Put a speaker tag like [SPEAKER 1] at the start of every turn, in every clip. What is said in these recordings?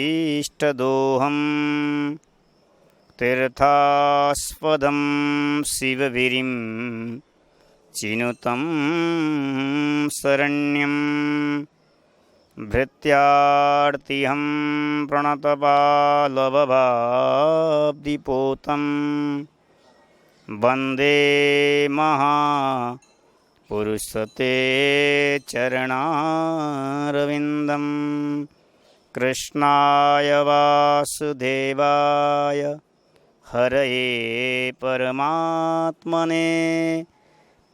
[SPEAKER 1] नमवीष्टदोहं तीर्थास्पदं शिववीरिं चिनुतं शरण्यं भृत्यार्तिहं प्रणतपालवभाब्धिपोतं वन्दे महापुरुषते चरणारविन्दं कृष्णाय वासुदेवाय हरये परमात्मने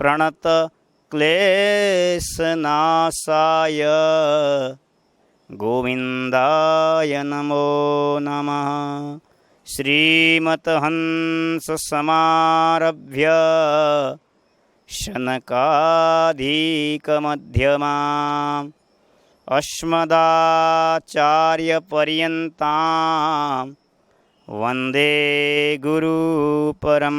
[SPEAKER 1] प्रणतक्लेशनाशाय गोविन्दाय नमो नमः। श्रीमतहंससमारभ्य शनकाधिकमध्यमाम् अस्मदाचार्यपर्यन्तां वन्दे गुरुपरम्परा।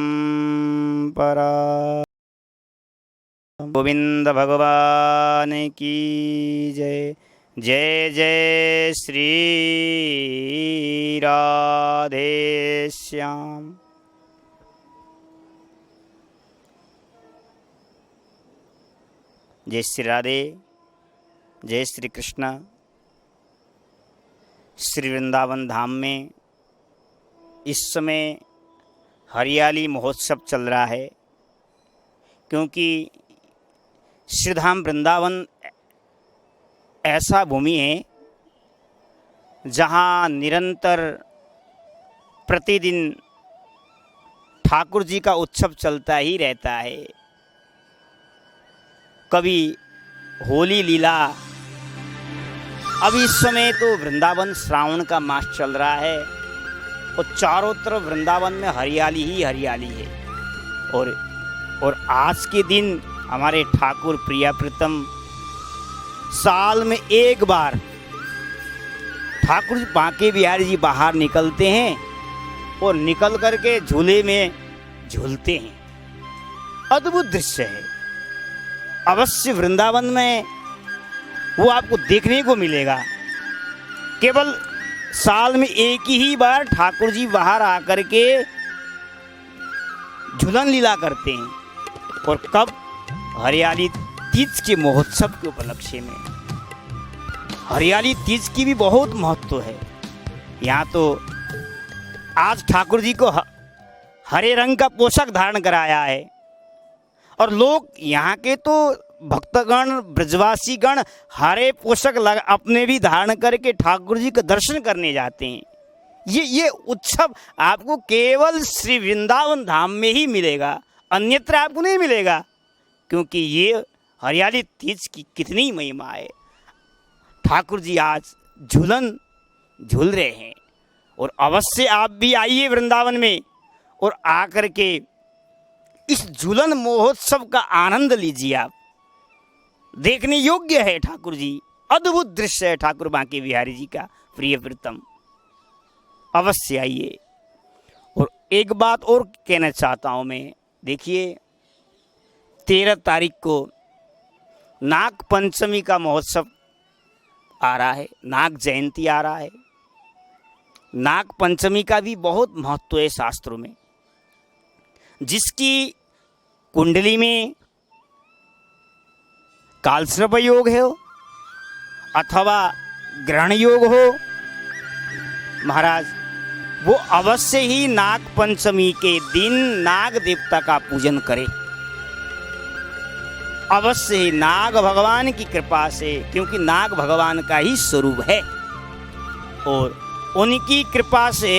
[SPEAKER 1] गोविंद भगवान की जय। जय जय श्री राधे श्याम। जय श्री राधे, जय श्री कृष्ण। श्री वृंदावन धाम में इस समय हरियाली महोत्सव चल रहा है, क्योंकि श्रीधाम वृंदावन ऐसा भूमि है जहाँ निरंतर प्रतिदिन ठाकुर जी का उत्सव चलता ही रहता है। कभी होली लीला, अब इस समय तो वृंदावन श्रावण का मास चल रहा है और चारों तरफ वृंदावन में हरियाली ही हरियाली है। और आज के दिन हमारे ठाकुर प्रिया प्रीतम साल में एक बार ठाकुर बांके बिहारी जी बाहर निकलते हैं और निकल करके झूले में झूलते हैं। अद्भुत दृश्य है। अवश्य वृंदावन में वो आपको देखने को मिलेगा। केवल साल में एक ही बार ठाकुर जी बाहर आकर के झूलन लीला करते हैं, और कब? हरियाली तीज के महोत्सव के उपलक्ष्य में। हरियाली तीज की भी बहुत महत्व है। यहाँ तो आज ठाकुर जी को हरे रंग का पोशाक धारण कराया है, और लोग यहाँ के तो भक्तगण, ब्रजवासी गण हरे पोशाक अपने भी धारण करके ठाकुर जी का दर्शन करने जाते हैं। ये उत्सव आपको केवल श्री वृंदावन धाम में ही मिलेगा, अन्यत्र आपको नहीं मिलेगा, क्योंकि ये हरियाली तीज की कितनी महिमा है। ठाकुर जी आज झूलन झूल रहे हैं, और अवश्य आप भी आइए वृंदावन में और आकर के इस झूलन महोत्सव का आनंद लीजिए। आप देखने योग्य है ठाकुर जी, अद्भुत दृश्य है ठाकुर बांके बिहारी जी का प्रिय प्रीतम। अवश्य आइए। और एक बात और कहना चाहता हूं मैं, देखिए 13 तारीख को नाग पंचमी का महोत्सव आ रहा है, नाग जयंती आ रहा है। नाग पंचमी का भी बहुत महत्व है शास्त्रों में। जिसकी कुंडली में कालसर्प योग हो अथवा ग्रहण योग हो महाराज, वो अवश्य ही नाग पंचमी के दिन नाग देवता का पूजन करे। अवश्य ही नाग भगवान की कृपा से, क्योंकि नाग भगवान का ही स्वरूप है, और उनकी कृपा से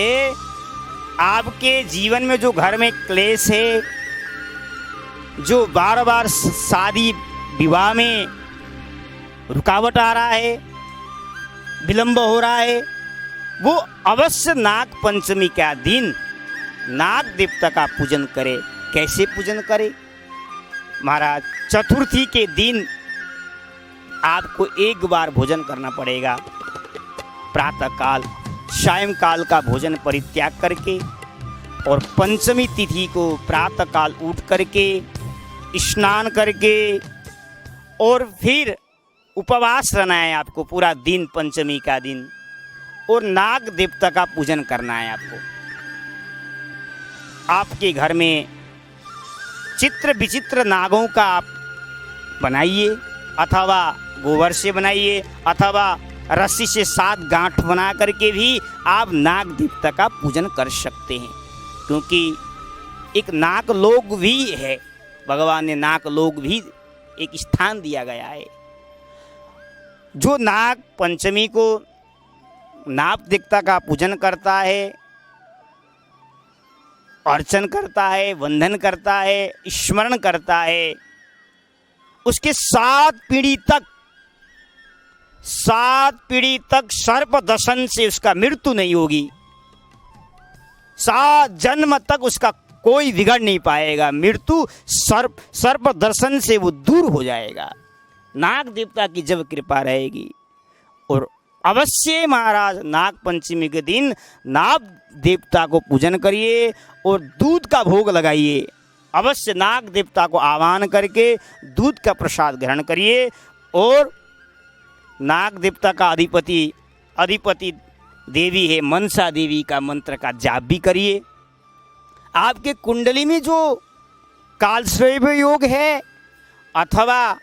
[SPEAKER 1] आपके जीवन में जो घर में क्लेश है, जो बार बार शादी विवाह में रुकावट आ रहा है, विलंब हो रहा है, वो अवश्य नाग पंचमी का दिन नाग देवता का पूजन करे। कैसे पूजन करे महाराज? चतुर्थी के दिन आपको एक बार भोजन करना पड़ेगा। प्रातःकाल सायंकाल का भोजन परित्याग करके, और पंचमी तिथि को प्रातःकाल उठ करके स्नान करके, और फिर उपवास रहना है आपको पूरा दिन, पंचमी का दिन, और नाग देवता का पूजन करना है आपको। आपके घर में चित्र विचित्र नागों का आप बनाइए, अथवा गोबर से बनाइए, अथवा रस्सी से 7 गांठ बना करके भी आप नाग देवता का पूजन कर सकते हैं। क्योंकि एक नाग लोक भी है, भगवान ने नाग लोक भी एक स्थान दिया गया है। जो नाग पंचमी को नाग देवता का पूजन करता है, अर्चन करता है, वंदन करता है, स्मरण करता है, उसके 7 पीढ़ी तक सर्प दंशन से उसका मृत्यु नहीं होगी। 7 जन्म तक उसका कोई बिगड़ नहीं पाएगा। मृत्यु सर्प दर्शन से वो दूर हो जाएगा, नाग देवता की जब कृपा रहेगी। और अवश्य महाराज नाग पंचमी के दिन नाग देवता को पूजन करिए और दूध का भोग लगाइए। अवश्य नाग देवता को आह्वान करके दूध का प्रसाद ग्रहण करिए, और नाग देवता का अधिपति देवी है मनसा देवी का मंत्र का जाप भी करिए। आपके कुंडली में जो कालसर्प योग है अथवा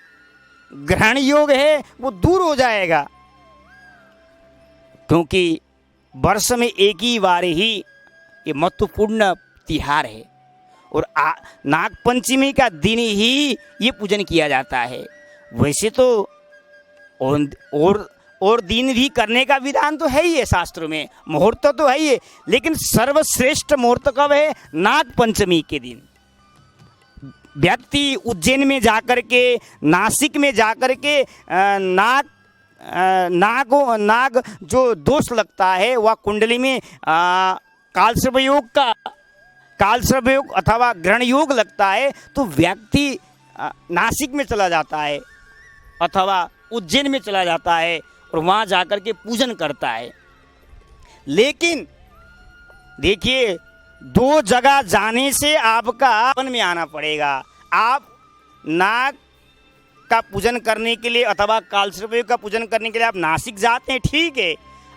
[SPEAKER 1] ग्रहण योग है वो दूर हो जाएगा, क्योंकि वर्ष में एक ही बार ही ये महत्वपूर्ण तिहार है, और नाग पंचमी का दिन ही ये पूजन किया जाता है। वैसे तो और दिन भी करने का विधान तो है ही है शास्त्रों में, मुहूर्त तो है ही है, लेकिन सर्वश्रेष्ठ मुहूर्त कब है? नाग पंचमी के दिन। व्यक्ति उज्जैन में जाकर के, नासिक में जाकर के नाग जो दोष लगता है वह कुंडली में कालसर्प योग अथवा ग्रहण योग लगता है, तो व्यक्ति नासिक में चला जाता है अथवा उज्जैन में चला जाता है और वहाँ जाकर के पूजन करता है। लेकिन देखिए, 2 जगह जाने से आपका वन में आना पड़ेगा। आप नाग का पूजन करने के लिए अथवा कालसर्पयोग का पूजन करने के लिए आप नासिक जाते हैं, ठीक है,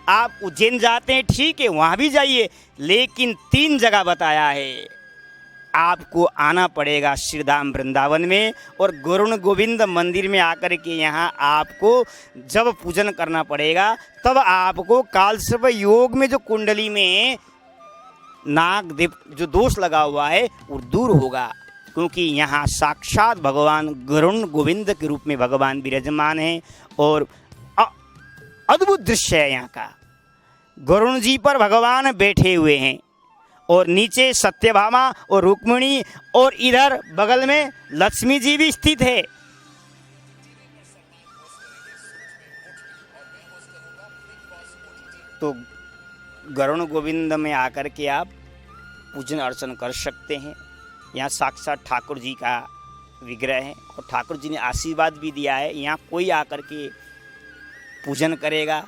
[SPEAKER 1] आप उज्जैन जाते हैं, ठीक है, वहाँ भी जाइए, लेकिन 3 जगह बताया है आपको आना पड़ेगा श्रीधाम वृंदावन में। और गरुण गोविंद मंदिर में आकर के यहाँ आपको जब पूजन करना पड़ेगा, तब आपको कालसर्प योग में जो कुंडली में नागदेव जो दोष लगा हुआ है वो दूर होगा, क्योंकि यहाँ साक्षात भगवान गरुण गोविंद के रूप में भगवान विराजमान हैं। और अद्भुत दृश्य है यहाँ का, गरुण जी पर भगवान बैठे हुए हैं और नीचे सत्यभामा और रुक्मिणी और इधर बगल में लक्ष्मी जी भी स्थित है। तो गरुण गोविंद में आकर के आप पूजन अर्चन कर सकते हैं। यहाँ साक्षात ठाकुर जी का विग्रह है और ठाकुर जी ने आशीर्वाद भी दिया है, यहाँ कोई आकर के पूजन करेगा,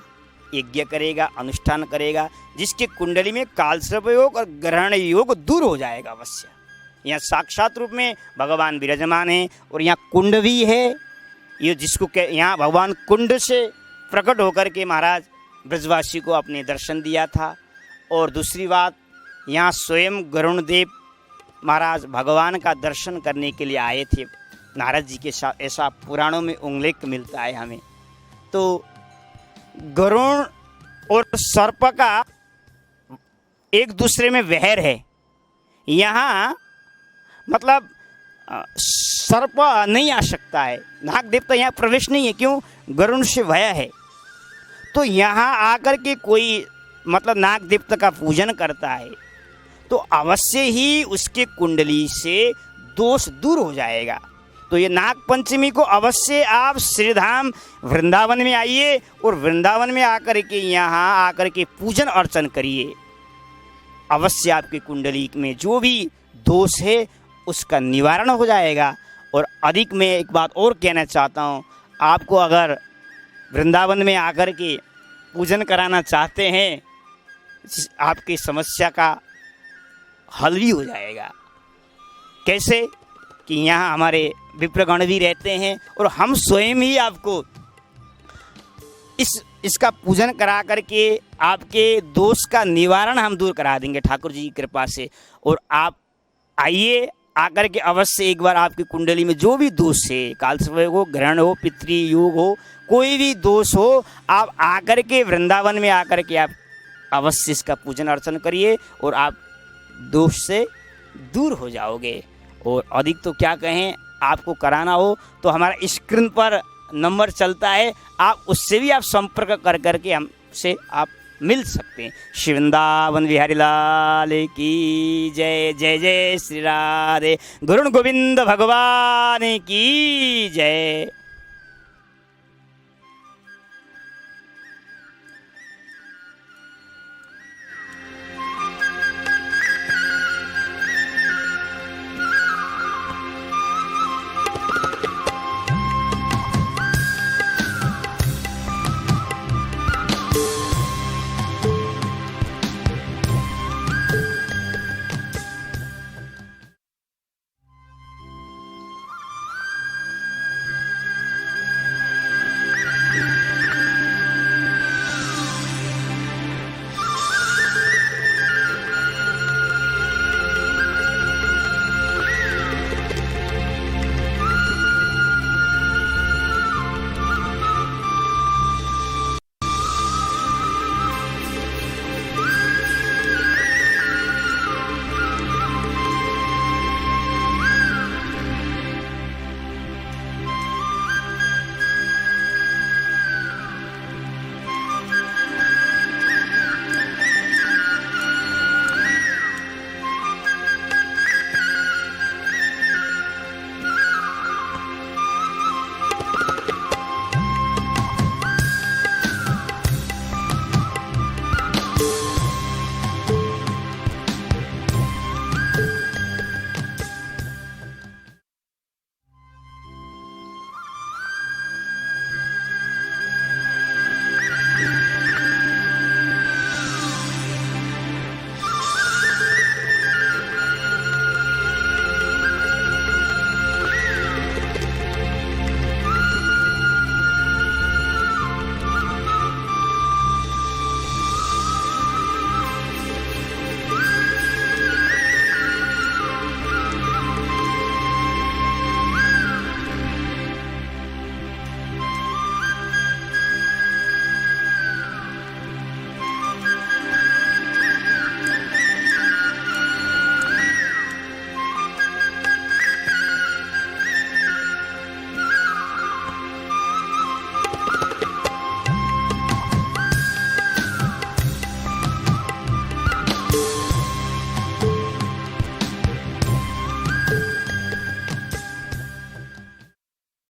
[SPEAKER 1] यज्ञ करेगा, अनुष्ठान करेगा, जिसके कुंडली में कालसर्प योग और ग्रहण योग दूर हो जाएगा अवश्य। यहाँ साक्षात रूप में भगवान विराजमान है और यहाँ कुंड भी है, ये जिसको यहाँ भगवान कुंड से प्रकट होकर के महाराज ब्रजवासी को अपने दर्शन दिया था। और दूसरी बात, यहाँ स्वयं गरुण देव महाराज भगवान का दर्शन करने के लिए आए थे नारद जी के साथ, ऐसा पुराणों में उल्लेख मिलता है हमें। तो गरुण और सर्प का एक दूसरे में वैर है। यहाँ मतलब सर्प नहीं आ सकता है, नाग देवता यहाँ प्रवेश नहीं है, क्यों? गरुण से भय है। तो यहाँ आकर के कोई मतलब नाग देवता का पूजन करता है तो अवश्य ही उसके कुंडली से दोष दूर हो जाएगा। तो ये नाग पंचमी को अवश्य आप श्रीधाम वृंदावन में आइए और वृंदावन में आकर के यहाँ आकर के पूजन अर्चन करिए, अवश्य आपकी कुंडली में जो भी दोष है उसका निवारण हो जाएगा। और अधिक मैं एक बात और कहना चाहता हूँ, आपको अगर वृंदावन में आकर के पूजन कराना चाहते हैं, आपकी समस्या का हल भी हो जाएगा। कैसे? कि यहाँ हमारे विप्रगण भी रहते हैं और हम स्वयं ही आपको इसका पूजन करा करके आपके दोष का निवारण हम दूर करा देंगे ठाकुर जी की कृपा से। और आप आइए, आकर के अवश्य एक बार आपकी कुंडली में जो भी दोष है, कालसर्प हो, ग्रहण हो, पितृ योग हो, कोई भी दोष हो, आप आकर के वृंदावन में आकर के आप अवश्य इसका पूजन अर्चन करिए और आप दोष से दूर हो जाओगे। और अधिक तो क्या कहें, आपको कराना हो तो हमारा स्क्रीन पर नंबर चलता है, आप उससे भी आप संपर्क कर करके हमसे आप मिल सकते हैं। श्री वृंदावन बिहारी लाल की जय। जय जय श्री राधे। गरुण गोविंद भगवान की जय।